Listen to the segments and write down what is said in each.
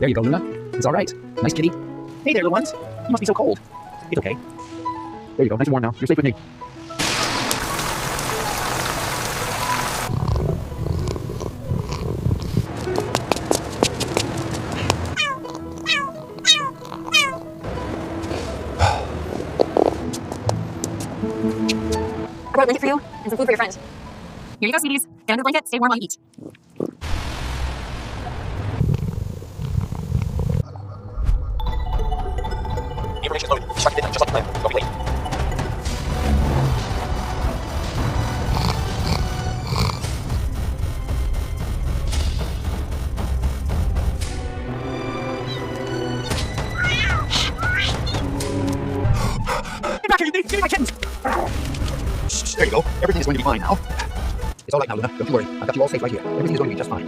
There you go, Luna. It's all right. Nice kitty. Hey there, little ones. You must be so cold. It's okay. There you go. Nice and warm now. You're safe with me. I brought a blanket for you and some food for your friend. Here you go, sweeties. Get under the blanket, stay warm while you eat. Information is loaded. Start your midnight, just like the plan. Don't be late. Get back here, you thing! Get my kittens! Shh, there you go. Everything is going to be fine now. It's all right now, Luna. Don't you worry. I've got you all safe right here. Everything is going to be just fine.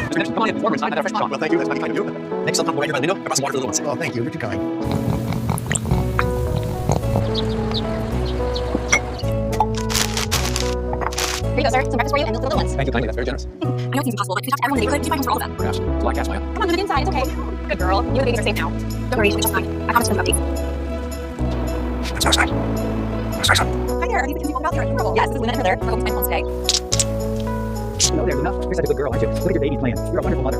Mr. Mitchell, come on in. It's warmer inside. I've got a fresh pot. Well, thank you. That's mighty kind of you. Next, sometime go right here by the window. I brought some water for the little ones. Oh, thank you. You're too kind. Here you go, sir. Some breakfast for you and milk for the little ones. Thank you kindly. That's very generous. I know it seems impossible, but if we talk to everyone in the neighborhood, we should find room for all of them. Perhaps. It's a black cat, Maya. Come on, move it inside. It's okay. Good girl. You and the babies are safe now. Don't worry, it'll be just fine. I promise to come updates. That's nice. That's nice. Hi there. Are these the kittens you told me about? They're adorable. Yes, this is Luna and Heather. We're hoping to spend one today. Hello there, Luna. You're such a good girl, aren't you? Look at your baby playing. You're a wonderful mother.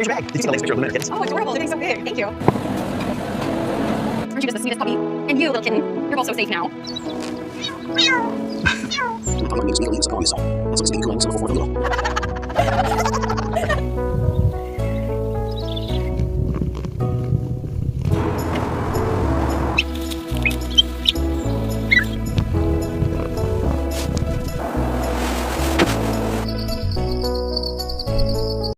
Here's your bag. Did you see the latest picture of Luna and the kittens? Oh, adorable. They're getting so big. Thank you. Aren't you just the sweetest puppy? And you, little kitten. You're both so safe now. Não,